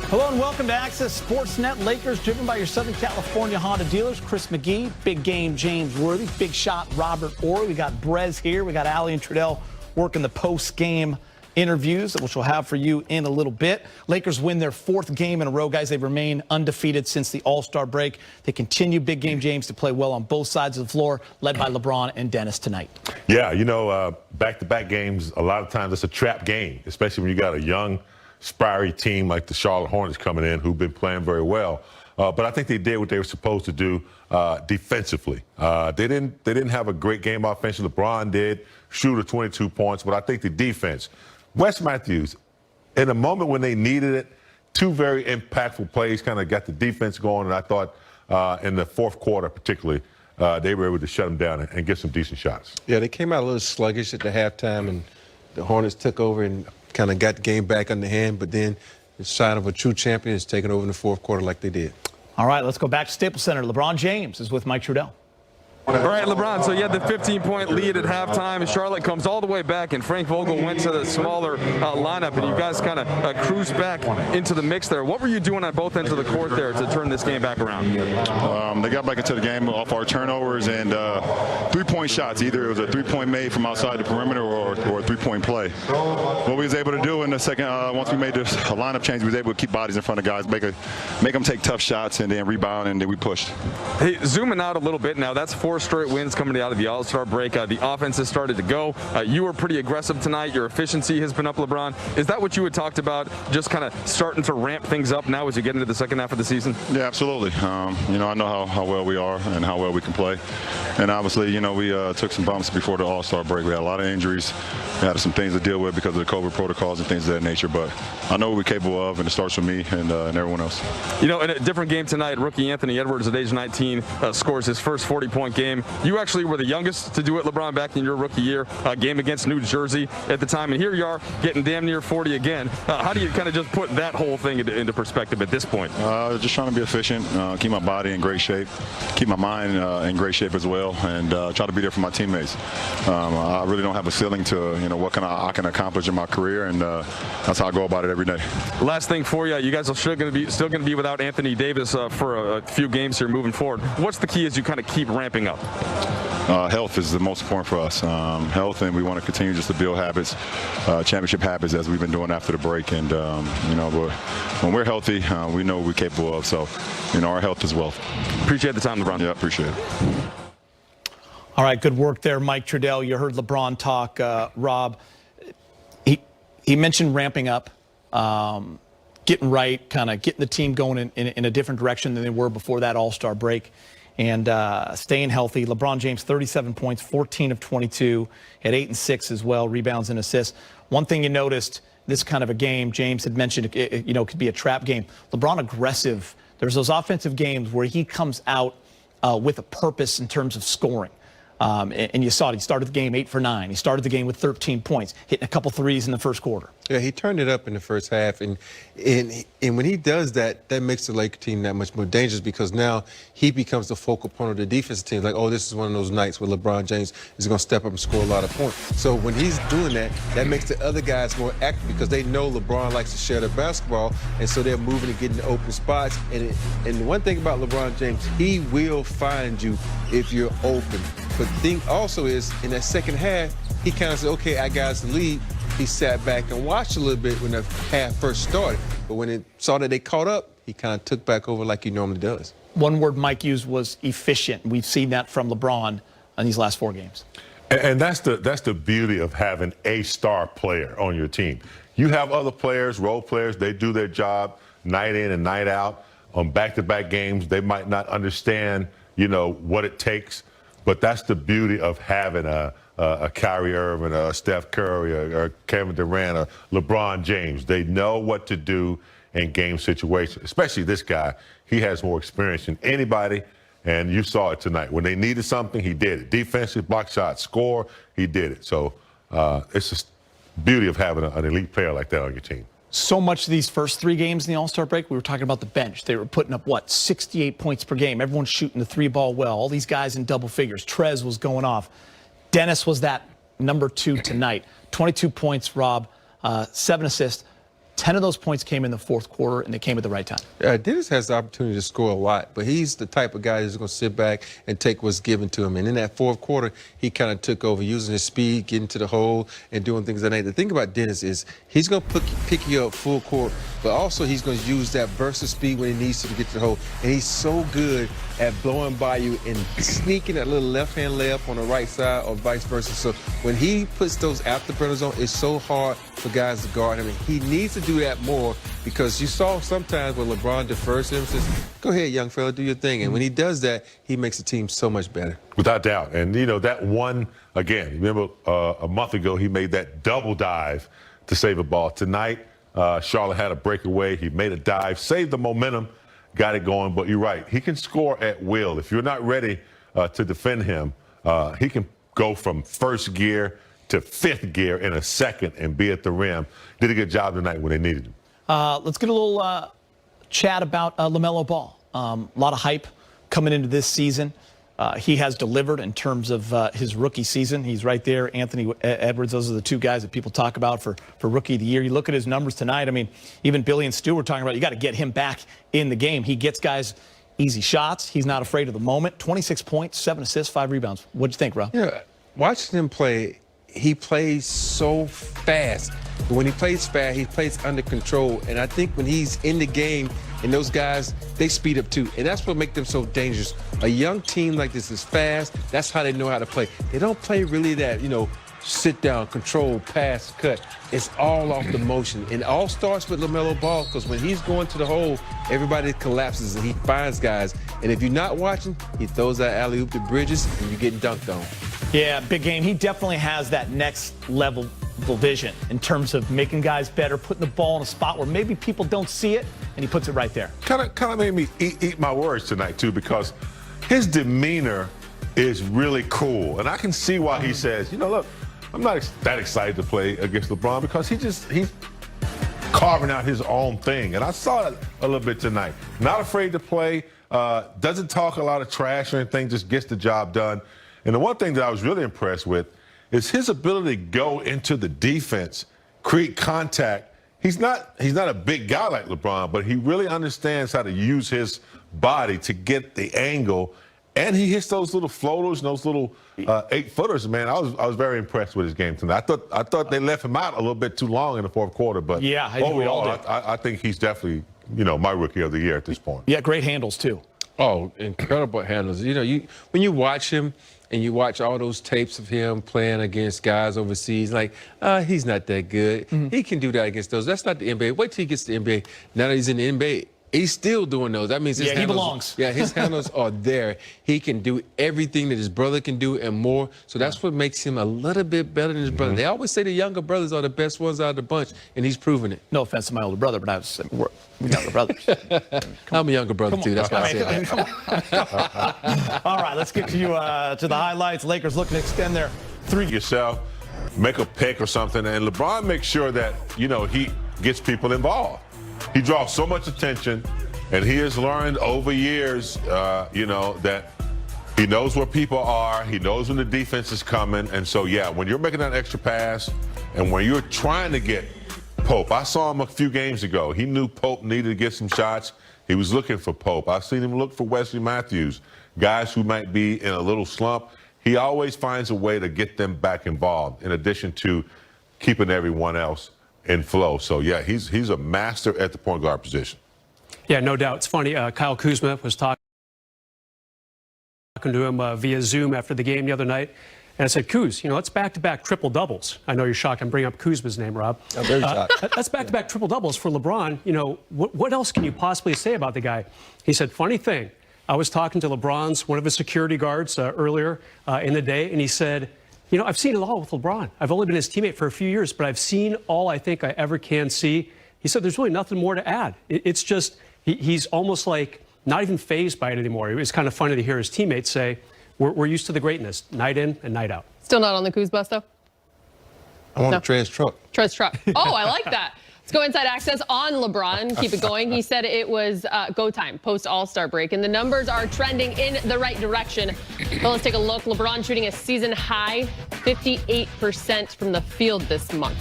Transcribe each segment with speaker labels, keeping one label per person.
Speaker 1: Hello and welcome to Access Sportsnet. Lakers driven by your Southern California Honda dealers. Chris McGee, big game James Worthy, big shot Robert Orr. We got Brez here. We got Allie and Trudell working the post-game interviews, which we'll have for you in a little bit. Lakers win their fourth game in a row, guys. They remain undefeated since the All-Star break. They continue, big game James, to play well on both sides of the floor, led by LeBron and Dennis tonight.
Speaker 2: Yeah, you know, back-to-back games, a lot of times it's a trap game, especially when you got a young, spiry team like the Charlotte Hornets coming in who've been playing very well. But I think they did what they were supposed to do defensively. They didn't have a great game offensively. LeBron did shoot 22 points, but I think the defense, Wes Matthews, in a moment when they needed it, two very impactful plays kind of got the defense going, and I thought in the fourth quarter particularly, they were able to shut them down and get some decent shots.
Speaker 3: Yeah, they came out a little sluggish at the halftime, and the Hornets took over and kind of got the game back on the hand, but then the sign of a true champion is taking over in the fourth quarter like they did.
Speaker 1: All right, let's go back to Staples Center. LeBron James is with Mike Trudell.
Speaker 4: All right, LeBron, so you had the 15-point lead at halftime. Charlotte comes all the way back, and Frank Vogel went to the smaller lineup, and you guys kind of cruised back into the mix there. What were you doing on both ends of the court there to turn this game back around?
Speaker 5: They got back into the game off our turnovers and three-point shots. Either it was a three-point made from outside the perimeter or a three-point play. What we was able to do in the second, once we made this lineup change, we was able to keep bodies in front of guys, make them take tough shots, and then rebound, and then we pushed.
Speaker 4: Hey, zooming out a little bit now, that's 4 straight wins coming out of the All-Star break. The offense has started to go. You were pretty aggressive tonight. Your efficiency has been up, LeBron. Is that what you had talked about, just kind of starting to ramp things up now as you get into the second half of the season?
Speaker 5: Yeah, absolutely. You know, I know how well we are and how well we can play. And obviously, you know, we took some bumps before the All-Star break. We had a lot of injuries. We had some things to deal with because of the COVID protocols and things of that nature. But I know what we're capable of, and it starts with me and everyone else.
Speaker 4: You know, in a different game tonight, rookie Anthony Edwards at age 19 scores his first 40-point game. You actually were the youngest to do it, LeBron, back in your rookie year, game against New Jersey at the time. And here you are getting damn near 40 again. How do you kind of just put that whole thing into perspective at this point?
Speaker 5: Just trying to be efficient, keep my body in great shape, keep my mind in great shape as well, and try to be there for my teammates. I really don't have a ceiling to, you know, what I can accomplish in my career, and that's how I go about it every day.
Speaker 4: Last thing for you, you guys are still going to be without Anthony Davis for a few games here moving forward. What's the key as you kind of keep ramping up?
Speaker 5: Health is the most important for us. Health, and we want to continue just to build habits, championship habits, as we've been doing after the break. And you know, but when we're healthy, we know what we're capable of. So, you know, our health is wealth.
Speaker 4: Appreciate the time, LeBron.
Speaker 5: Yeah, appreciate it.
Speaker 1: All right, good work there, Mike Trudell. You heard LeBron talk, Rob. He mentioned ramping up, getting right, kind of getting the team going in a different direction than they were before that All-Star break, and staying healthy. LeBron James, 37 points, 14 of 22, had 8 and 6 as well, rebounds and assists. One thing you noticed, this kind of a game, James had mentioned, you know, could be a trap game. LeBron aggressive. There's those offensive games where he comes out with a purpose in terms of scoring. And you saw it. He started the game 8 for 9. He started the game with 13 points, hitting a couple threes in the first quarter.
Speaker 3: Yeah, he turned it up in the first half, and when he does that, that makes the Lakers team that much more dangerous because now he becomes the focal point of the defensive team. Like, oh, this is one of those nights where LeBron James is going to step up and score a lot of points. So when he's doing that, that makes the other guys more active because they know LeBron likes to share the basketball, and so they're moving and getting to open spots. And the one thing about LeBron James, he will find you if you're open. But the thing also is, in that second half, he kind of said, okay, I got us the lead. He sat back and watched a little bit when the half first started. But when it saw that they caught up, he kind of took back over like he normally does.
Speaker 1: One word Mike used was efficient. We've seen that from LeBron in these last 4 games.
Speaker 2: And that's the beauty of having a star player on your team. You have other players, role players, they do their job night in and night out. On back-to-back games, they might not understand, you know, what it takes. But that's the beauty of having a Kyrie Irving, a Steph Curry, or Kevin Durant, or LeBron James. They know what to do in game situations, especially this guy. He has more experience than anybody, and you saw it tonight. When they needed something, he did it. Defensive, block shot, score, he did it. So it's just beauty of having an elite player like that on your team.
Speaker 1: So much of these first 3 games in the All-Star break, we were talking about the bench. They were putting up, 68 points per game. Everyone's shooting the 3-ball well. All these guys in double figures. Trez was going off. Dennis was that number 2 tonight. 22 points, Rob, 7 assists. 10 of those points came in the fourth quarter, and they came at the right time.
Speaker 3: Dennis has the opportunity to score a lot, but he's the type of guy who's going to sit back and take what's given to him. And in that fourth quarter, he kind of took over, using his speed, getting to the hole, and doing things like that. The thing about Dennis is he's going to pick you up full court, but also he's going to use that burst of speed when he needs to get to the hole. And he's so good at blowing by you and sneaking that little left-hand layup on the right side or vice versa. So when he puts those afterburners on, it's so hard for guys to guard him. And he needs to do that more, because you saw sometimes when LeBron defers to him, says, go ahead, young fella, do your thing. And when he does that, he makes the team so much better.
Speaker 2: Without doubt. And, you know, that one, again, remember a month ago, he made that double dive to save a ball. Tonight, Charlotte had a breakaway. He made a dive, saved the momentum, got it going. But you're right. He can score at will. If you're not ready to defend him, he can go from first gear to fifth gear in a second and be at the rim. Did a good job tonight when they needed him.
Speaker 1: Let's get a little chat about LaMelo Ball. A lot of hype coming into this season. He has delivered in terms of his rookie season. He's right there. Anthony Edwards, those are the two guys that people talk about for Rookie of the Year. You look at his numbers tonight. I mean, even Billy and Stu were talking about, you got to get him back in the game. He gets guys easy shots. He's not afraid of the moment. 26 points, 7 assists, 5 rebounds. What'd you think, Rob?
Speaker 3: Yeah, watching him play, he plays so fast. But when he plays fast, he plays under control. And I think when he's in the game, and those guys, they speed up too. And that's what makes them so dangerous. A young team like this is fast. That's how they know how to play. They don't play really that, you know, sit down, control, pass, cut. It's all off the motion. And it all starts with LaMelo Ball, because when he's going to the hole, everybody collapses and he finds guys. And if you're not watching, he throws that alley-oop to Bridges and you're getting dunked on.
Speaker 1: Yeah, big game. He definitely has that next level vision in terms of making guys better, putting the ball in a spot where maybe people don't see it, and he puts it right there.
Speaker 2: Kind of made me eat my words tonight, too, because his demeanor is really cool. And I can see why he says, you know, look, I'm not that excited to play against LeBron, because he's carving out his own thing. And I saw it a little bit tonight. Not afraid to play, doesn't talk a lot of trash or anything, just gets the job done. And the one thing that I was really impressed with is his ability to go into the defense, create contact. He's not a big guy like LeBron, but he really understands how to use his body to get the angle. And he hits those little floaters and those little 8-footers. Man, I was very impressed with his game tonight. I thought they left him out a little bit too long in the fourth quarter, but
Speaker 1: yeah,
Speaker 2: overall, I think he's definitely, you know, my Rookie of the Year at this point.
Speaker 1: Yeah, great handles too.
Speaker 3: Oh, incredible handles. You know, when you watch him and you watch all those tapes of him playing against guys overseas, like, he's not that good. Mm-hmm. He can do that against those. That's not the NBA. Wait till he gets to the NBA. Now that he's in the NBA, he's still doing those. That means his handles,
Speaker 1: he belongs.
Speaker 3: Yeah, his handles are there. He can do everything that his brother can do and more. So that's what makes him a little bit better than his brother. Mm-hmm. They always say the younger brothers are the best ones out of the bunch, and he's proven it.
Speaker 1: No offense to my older brother, but we're younger brothers.
Speaker 3: I'm a younger brother, too. That's why I say that.
Speaker 1: All right, let's get to you to the highlights. Lakers looking to extend their 3.
Speaker 2: Yourself, make a pick or something, and LeBron makes sure that, you know, he gets people involved. He draws so much attention, and he has learned over years, you know, that he knows where people are. He knows when the defense is coming. And so, yeah, when you're making that extra pass and when you're trying to get Pope, I saw him a few games ago. He knew Pope needed to get some shots. He was looking for Pope. I've seen him look for Wesley Matthews, guys who might be in a little slump. He always finds a way to get them back involved, in addition to keeping everyone else in flow. So, yeah, he's a master at the point guard position.
Speaker 6: Yeah, no doubt. It's funny. Kyle Kuzma was talking to him via Zoom after the game the other night. And I said, Kuz, you know, it's back-to-back triple-doubles. I know you're shocked I'm bringing up Kuzma's name, Rob.
Speaker 3: I'm very shocked.
Speaker 6: That's back-to-back triple-doubles for LeBron. You know, what else can you possibly say about the guy? He said, funny thing, I was talking to one of his security guards earlier in the day, and he said, you know, I've seen it all with LeBron. I've only been his teammate for a few years, but I've seen all I think I ever can see. He said, there's really nothing more to add. It's just, he's almost like not even fazed by it anymore. It was kind of funny to hear his teammates say, we're used to the greatness, night in and night out.
Speaker 7: Still not on the Kuz bus, though?
Speaker 3: I want Trez truck.
Speaker 7: Trez truck. Oh, I like that. Let's go inside access on LeBron. Keep it going. He said it was go time post All-Star break, and the numbers are trending in the right direction. Well, let's take a look. LeBron shooting a season high 58% from the field this month.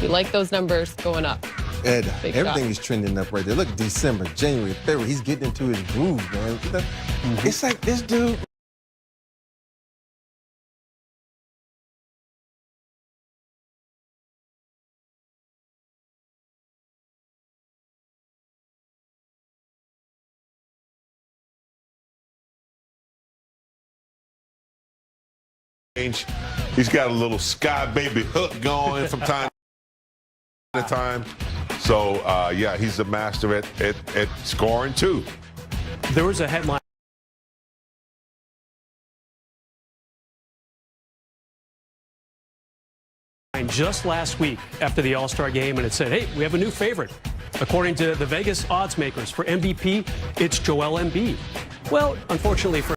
Speaker 7: We like those numbers going up.
Speaker 3: Ed,
Speaker 7: Big
Speaker 3: everything
Speaker 7: shot.
Speaker 3: is trending up right there. Look, December, January, February, he's getting into his groove, man. It's like this dude.
Speaker 2: He's got a little sky baby hook going from time to time. So, yeah, he's a master at scoring, too.
Speaker 6: There was a headline just last week after the All-Star game, and it said, hey, we have a new favorite. According to the Vegas odds makers for MVP, it's Joel Embiid. Well, unfortunately for